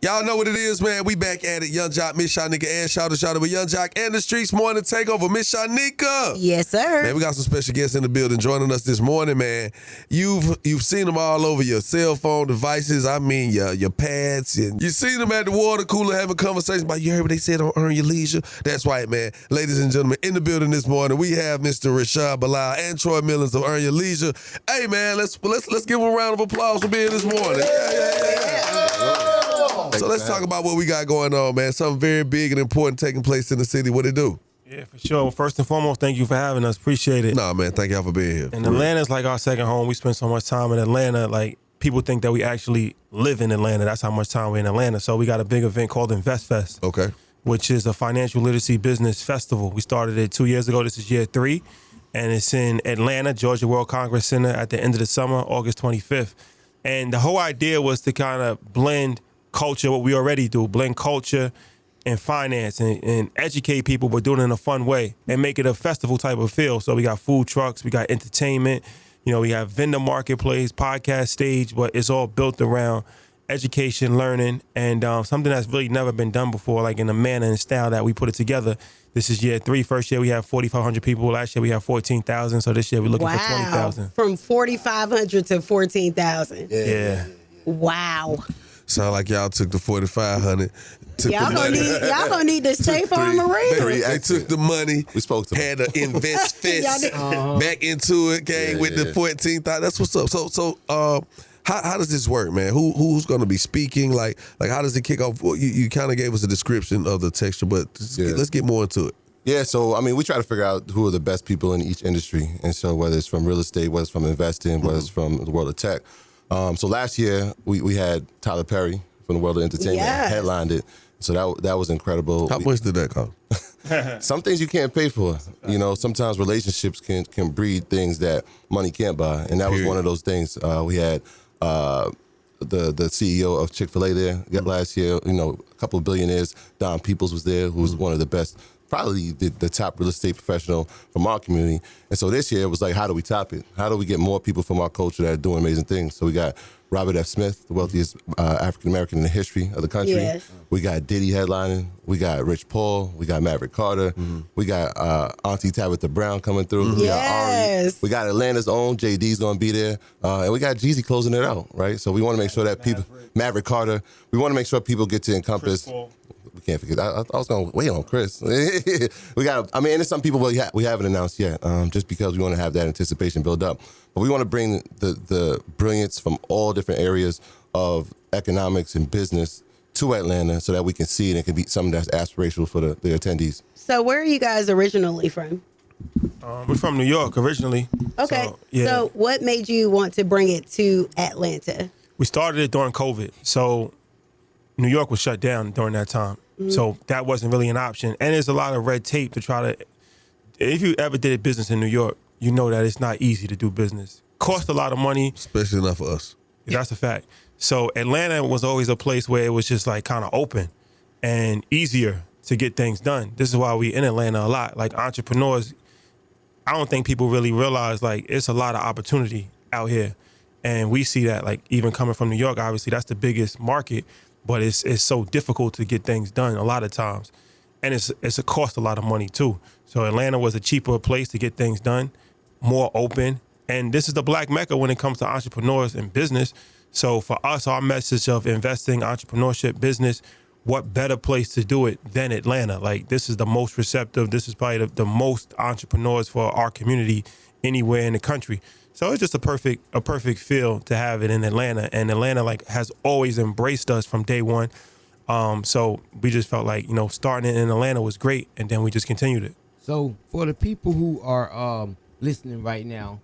Y'all know what it is, man. We back at it. Young Jock, Miss Shanika, and Shout with Young Jock and the Streets Morning Takeover. Miss Shanika. Yes, sir. Man, we got some special guests in the building joining us this morning, man. You've seen them all over your cell phone devices. I mean, your pads. And you seen them at the water cooler having conversations about, you heard what they said on Earn Your Leisure? That's right, man. Ladies and gentlemen, in the building this morning, we have Mr. Rashad Bilal and Troy Millens of Earn Your Leisure. Hey, man, let's give them a round of applause for being this morning. Yeah. So let's talk about what we got going on, man. Something very big and important taking place in the city. What it do? Yeah, for sure. Well, first and foremost, thank you for having us. Appreciate it. Nah, man, thank y'all for being here. And Atlanta's like our second home. We spend so much time in Atlanta. Like, people think that we actually live in Atlanta. That's how much time we're in Atlanta. So we got a big event called Invest Fest. Okay. Which is a financial literacy business festival. We started it 2 years ago. This is year 3. And it's in Atlanta, Georgia World Congress Center at the end of the summer, August 25th. And the whole idea was to kind of blend culture, what we already do, blend culture and finance and educate people, but do it in a fun way and make it a festival type of feel. So we got food trucks, we got entertainment, we have vendor marketplace, podcast stage, but it's all built around education, learning, and something that's really never been done before, like in the manner and style that we put it together. This is year 3. First year we had 4,500 people. Last year we had 14,000. So this year we're looking for 20,000. From 4,500 to 14,000. Yeah. Wow. Sound like y'all took the 4,500. Y'all gonna need to State Farm Arena. They took the money. We spoke to had an invest fest back into it. Came with the 14,000. That's what's up. So how does this work, man? Who's going to be speaking? Like how does it kick off? Well, you kind of gave us a description of the texture, but let's get more into it. Yeah, so, I mean, we try to figure out who are the best people in each industry. And so whether it's from real estate, whether it's from investing, whether it's from the world of tech. So last year, we had Tyler Perry from the world of entertainment headlined it. So that was incredible. How much did that cost? Some things you can't pay for. Sometimes relationships can breed things that money can't buy. And that was one of those things. We had the CEO of Chick-fil-A there last year, a couple of billionaires. Don Peoples was there, who was one of the best, probably the top real estate professional from our community. And so this year it was like, how do we top it? How do we get more people from our culture that are doing amazing things? So we got Robert F. Smith, the wealthiest African-American in the history of the country. Yes. We got Diddy headlining. We got Rich Paul. We got Maverick Carter. We got Auntie Tabitha Brown coming through. We got Ari. We got Atlanta's own. JD's going to be there. And we got Jeezy closing it out, right? So we want to make sure that people, Maverick Carter, we want to make sure people get to encompass. We can't forget. I was going to wait on Chris. We got, and there's some people we haven't announced yet, just because we want to have that anticipation build up. But we want to bring the brilliance from all different areas of economics and business to Atlanta so that we can see it and it can be something that's aspirational for the attendees. So where are you guys originally from? We're from New York originally. Okay. So what made you want to bring it to Atlanta? We started it during COVID. So New York was shut down during that time. So that wasn't really an option. And there's a lot of red tape to try to, if you ever did business in New York, you know that it's not easy to do business. Cost a lot of money. Especially not for us. That's a fact. So Atlanta was always a place where it was just like kind of open and easier to get things done. This is why we in Atlanta a lot. Like entrepreneurs, I don't think people really realize like it's a lot of opportunity out here. And we see that like even coming from New York, obviously that's the biggest market. But it's so difficult to get things done a lot of times. And it's a cost a lot of money too. So Atlanta was a cheaper place to get things done, more open. And this is the Black Mecca when it comes to entrepreneurs and business. So for us, our message of investing, entrepreneurship, business, what better place to do it than Atlanta? Like this is the most receptive. This is probably the most entrepreneurs for our community anywhere in the country. So it's just a perfect feel to have it in Atlanta. And Atlanta like has always embraced us from day one. So we just felt like, starting it in Atlanta was great. And then we just continued it. So for the people who are listening right now,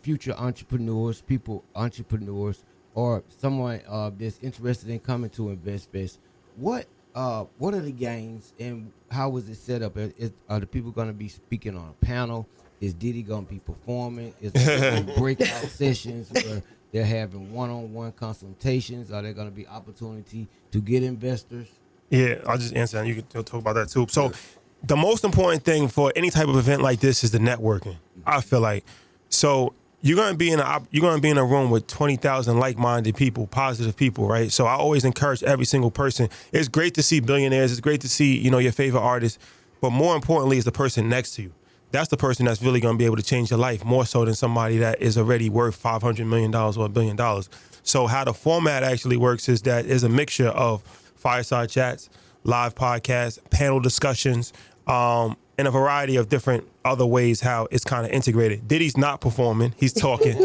future entrepreneurs, or someone that's interested in coming to Invest Fest, what are the games and how was it set up? Are the people going to be speaking on a panel? Is Diddy going to be performing? Is there breakout sessions where they're having one-on-one consultations? Are there going to be opportunity to get investors? Yeah, I'll just answer and you can talk about that too. So the most important thing for any type of event like this is the networking, I feel like. So you're gonna be in a room with 20,000 like-minded people, positive people, right? So I always encourage every single person. It's great to see billionaires. It's great to see your favorite artists, but more importantly is the person next to you. That's the person that's really gonna be able to change your life more so than somebody that is already worth $500 million or $1 billion. So how the format actually works is that is a mixture of fireside chats, live podcasts, panel discussions, and a variety of different other ways how it's kind of integrated. Diddy's not performing; he's talking.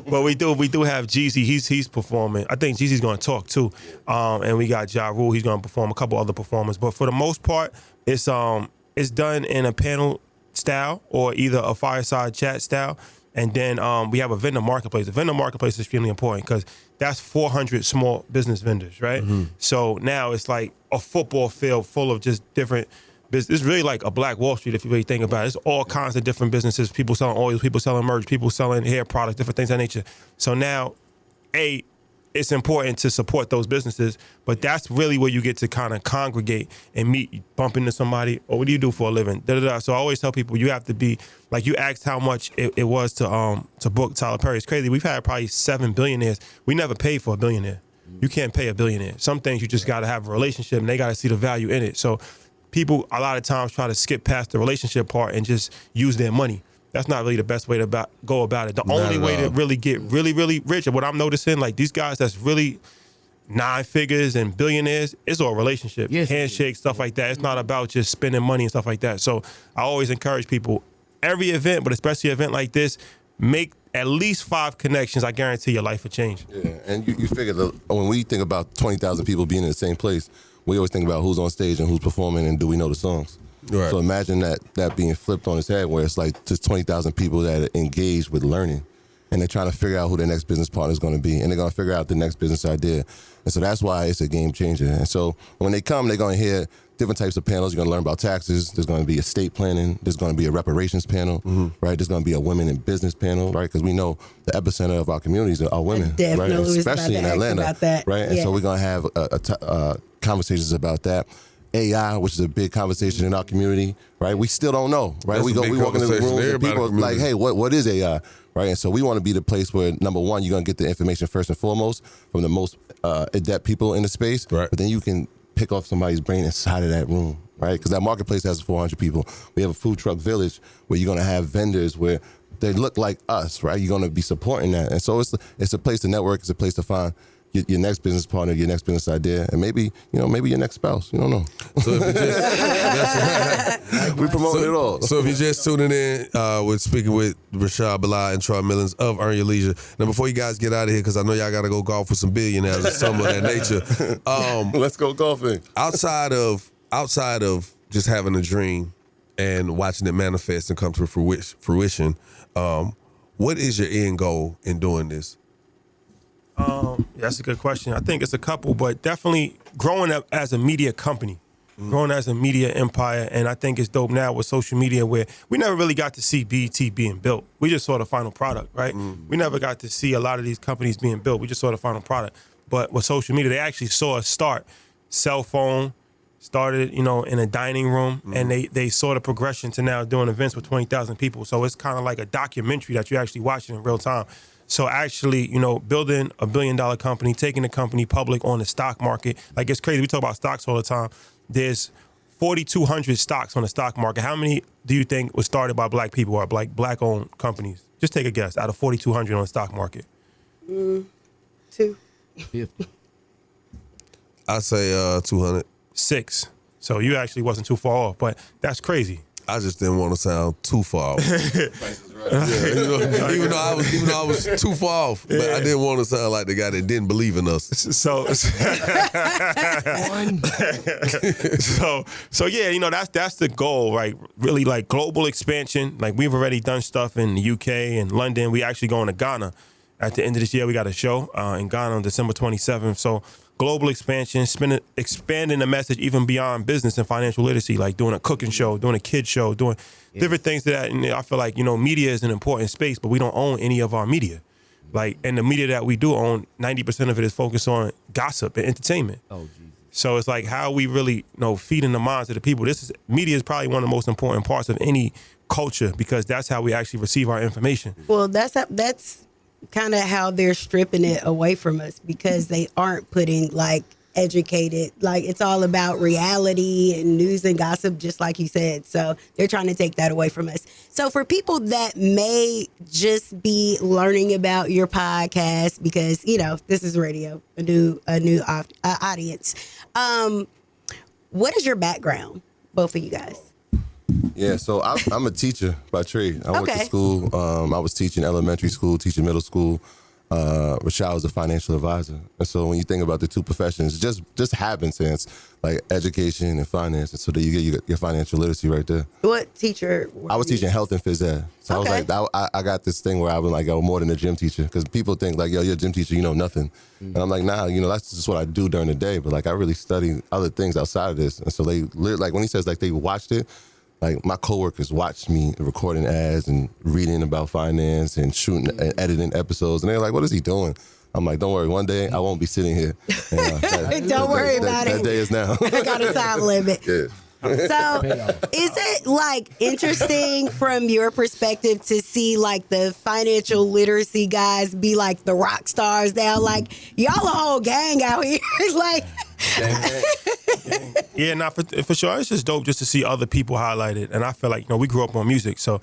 But we do have Jeezy. He's performing. I think Jeezy's going to talk too. And we got Ja Rule. He's going to perform. A couple other performers. But for the most part, it's done in a panel style or either a fireside chat style. And then we have a vendor marketplace. The vendor marketplace is extremely important because that's 400 small business vendors, right? So now it's like a football field full of just different business. It's really like a Black Wall Street if you really think about it. It's all kinds of different businesses, people selling oils, people selling merch, people selling hair products, different things of that nature. So now, it's important to support those businesses, but that's really where you get to kind of congregate and meet, bump into somebody, or what do you do for a living? So I always tell people you have to be, like you asked how much it was to book Tyler Perry. It's crazy. We've had probably 7 billionaires. We never paid for a billionaire. You can't pay a billionaire. Some things you just got to have a relationship and they got to see the value in it. So people a lot of times try to skip past the relationship part and just use their money. That's not really the best way to go about it. The only way to really get really, really rich, and what I'm noticing, like these guys that's really 9 figures and billionaires, it's all relationship, handshake, stuff like that. It's not about just spending money and stuff like that. So I always encourage people, every event, but especially an event like this, make at least 5 connections. I guarantee your life will change. Yeah, and you figure that when we think about 20,000 people being in the same place, we always think about who's on stage and who's performing and do we know the songs. Right. So imagine that being flipped on its head where it's like just 20,000 people that are engaged with learning and they're trying to figure out who their next business partner is going to be and they're going to figure out the next business idea. And so that's why it's a game changer. And so when they come, they're going to hear different types of panels. You're going to learn about taxes. There's going to be estate planning. There's going to be a reparations panel, right? There's going to be a women in business panel, right? Because we know the epicenter of our communities are women, right? Especially in Atlanta, right? And so we're going to have conversations about that. AI, which is a big conversation in our community, right? We still don't know, right? We walk into the room and people are like, hey, what is AI, right? And so we want to be the place where, number one, you're going to get the information first and foremost from the most adept people in the space, right? But then you can pick off somebody's brain inside of that room, right? Because that marketplace has 400 people. We have a food truck village where you're going to have vendors where they look like us, right? You're going to be supporting that. And so it's a place to network. It's a place to find your next business partner, your next business idea, and maybe your next spouse. You don't know. So if you just, we promote it all. So if you're just tuning in, we're speaking with Rashad Bilal and Troy Millens of Earn Your Leisure. Now, before you guys get out of here, because I know y'all got to go golf with some billionaires or something of that nature. Let's go golfing. Outside of just having a dream and watching it manifest and come to fruition, what is your end goal in doing this? That's a good question. I think it's a couple, but definitely growing up as a media company, growing as a media empire. And I think it's dope now with social media where we never really got to see BET being built. We just saw the final product, right? We never got to see a lot of these companies being built. We just saw the final product. But with social media, they actually saw us start. Cell phone started, in a dining room, and they saw the progression to now doing events with 20,000 people. So it's kind of like a documentary that you're actually watching in real time. So actually, building a $1 billion company, taking the company public on the stock market, like it's crazy. We talk about stocks all the time. There's 4,200 stocks on the stock market. How many do you think was started by Black people or like Black-owned companies? Just take a guess out of 4,200 on the stock market. 2. 50. I say 200. 6. So you actually wasn't too far off, but that's crazy. I just didn't want to sound too far off. Even though I was too far off, but I didn't want to sound like the guy that didn't believe in us. So yeah, that's the goal, right? Really like global expansion. Like we've already done stuff in the UK and London. We actually going to Ghana at the end of this year. We got a show in Ghana on December 27th. So global expansion, expanding the message even beyond business and financial literacy, like doing a cooking show, doing a kid show, doing different things that, and I feel like, media is an important space, but we don't own any of our media. Like, and the media that we do own, 90% of it is focused on gossip and entertainment. Oh, Jesus. So it's like how we really, feeding the minds of the people. Media is probably one of the most important parts of any culture, because that's how we actually receive our information. Well, that's kind of how they're stripping it away from us, because they aren't putting like educated, like it's all about reality and news and gossip, just like you said. So they're trying to take that away from us. So for people that may just be learning about your podcast, because this is radio, a new audience. What is your background, both of you guys? Yeah, so I'm a teacher by trade. I went to Okay. school. I was teaching elementary school, teaching middle school. Rashad was a financial advisor. And so when you think about the two professions, just happenstance, like education and finance. And so there you get your financial literacy right there. What teacher? I was teaching health and phys ed. So Okay. I was like, I got this thing where I was like, oh, more than a gym teacher. Because people think like, yo, you're a gym teacher, you know nothing. And I'm like, nah, that's just what I do during the day. But like, I really study other things outside of this. And so like when he says like they watched it, like my coworkers watched me recording ads and reading about finance and shooting and editing episodes. And they're like, what is he doing? I'm like, don't worry. One day I won't be sitting here. And, Don't worry about it. That day is now. I got a time limit. Yeah. So is it like interesting from your perspective to see like the financial literacy guys be like the rock stars now? Like y'all a whole gang out here. Like Yeah, not for sure. It's just dope just to see other people highlighted. And I feel like, we grew up on music, so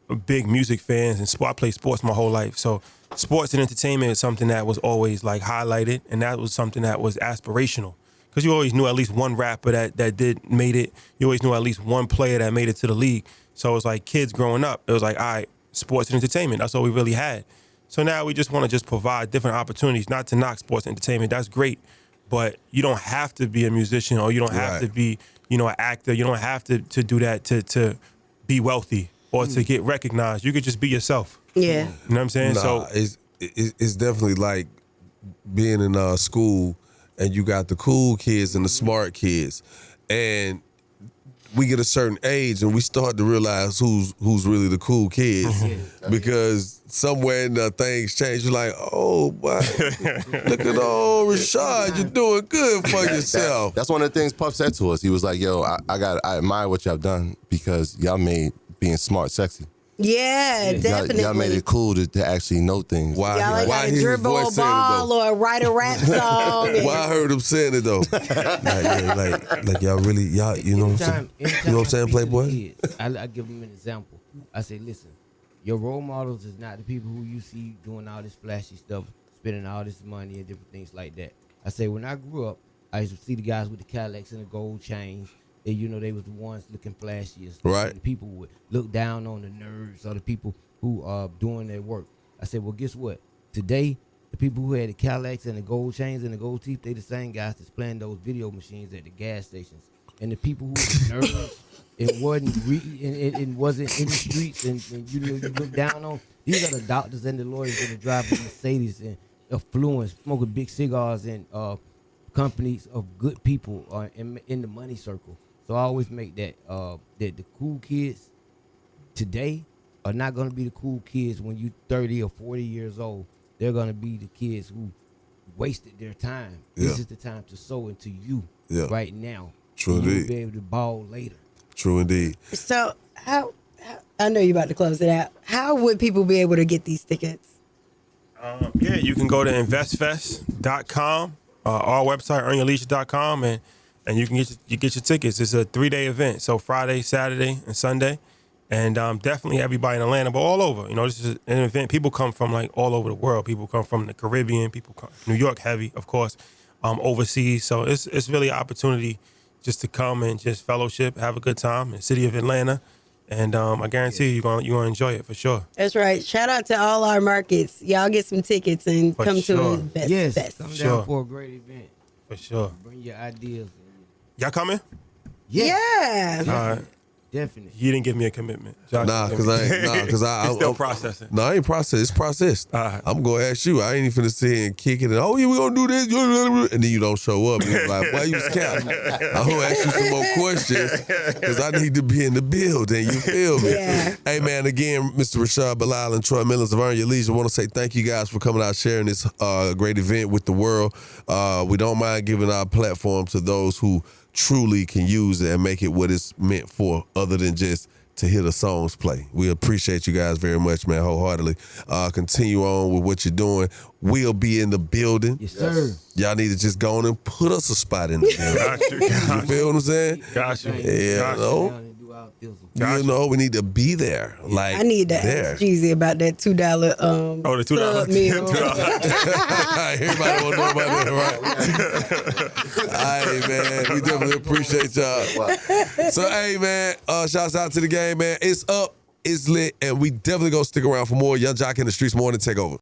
we're big music fans, and I played sports my whole life. So sports and entertainment is something that was always like highlighted, and that was something that was aspirational. Because you always knew at least one rapper that made it. You always knew at least one player that made it to the league. So it was like kids growing up, it was like, all right, sports and entertainment, that's all we really had. So now we just want to provide different opportunities, not to knock sports and entertainment, that's great. But you don't have to be a musician, or you don't have to be, an actor. You don't have to do that to be wealthy or to get recognized. You could just be yourself. yeah. You know what I'm saying? Nah, So it's definitely like being in school, and you got the cool kids and the smart kids, and we get a certain age and we start to realize who's really the cool kids, because somewhere in the things change. You're like, oh, wow, look at old Rashad, you're doing good for yourself. That's one of the things Puff said to us. He was like, yo, I admire what y'all done, because y'all made being smart sexy. Yeah, definitely. Y'all made it cool to actually know things. Why? Y'all ain't Why got to his dribble a voice saying it ball though? or write a rap song. and- Why I heard him saying it though? like y'all really, you know what I'm saying? You know what I'm saying, Playboy? I give them an example. I say, listen, your role models is not the people who you see doing all this flashy stuff, spending all this money and different things like that. I say, when I grew up, I used to see the guys with the Cadillacs and the gold chains. And, they was the ones looking flashiest. Right. And people would look down on the nerds or the people who are doing their work. I said, well, guess what? Today, the people who had the Cadillacs and the gold chains and the gold teeth, they the same guys that's playing those video machines at the gas stations. And the people who were nerds and wasn't in the streets and you look down on, these are the doctors and the lawyers that are driving Mercedes and affluent, smoking big cigars and companies of good people in the money circle. So I always make that that the cool kids today are not going to be the cool kids when you 30 or 40 years old. They're going to be the kids who wasted their time. Yeah. This is the time to sow into you right now. True and you'll indeed. be able to ball later. True indeed. So how I know you're about to close it out. How would people be able to get these tickets? yeah, you can go to investfest.com, our website, earnyourleisure.com, and you can get your tickets. It's a 3-day event, so Friday, Saturday, and Sunday, and definitely everybody in Atlanta, but all over. This is an event. People come from like all over the world. People come from the Caribbean. People come New York heavy, of course, overseas. So it's really an opportunity just to come and just fellowship, have a good time in the city of Atlanta, and I guarantee you're gonna enjoy it for sure. That's right. Shout out to all our markets. Y'all get some tickets and For come sure. to Invest Yes, Fest. come Sure. down for a great event. For sure. Bring your ideas. Y'all coming? Yeah. All right. Definitely. You didn't give me a commitment. Josh Nah, didn't cause give me- I'm It's still processing. No, I ain't processed. It's processed. All right. I'm gonna ask you. I ain't even finna sit here and kick it. And we gonna do this, and then you don't show up. And you're like, why you was counting? I'm gonna ask you some more questions because I need to be in the building. You feel me? Yeah. Hey man, again, Mr. Rashad Bilal and Troy Millers of Earn Your Leisure. Want to say thank you guys for coming out sharing this great event with the world. We don't mind giving our platform to those who truly can use it and make it what it's meant for, other than just to hear the songs play. We appreciate you guys very much, man, wholeheartedly. Continue on with what you're doing. We'll be in the building. Yes, sir. Y'all need to just go on and put us a spot in the building. You feel what I'm saying? Got you. Yeah, no. You know, we need to be there. Like I need to ask Jeezy about that $2 Oh, the $2 sub meal. Everybody want to know about that, right? All right, man. We definitely appreciate y'all. So, hey, man, shouts out to the game, man. It's up, it's lit, and we definitely gonna stick around for more Young Jock in the Streets Morning Takeover.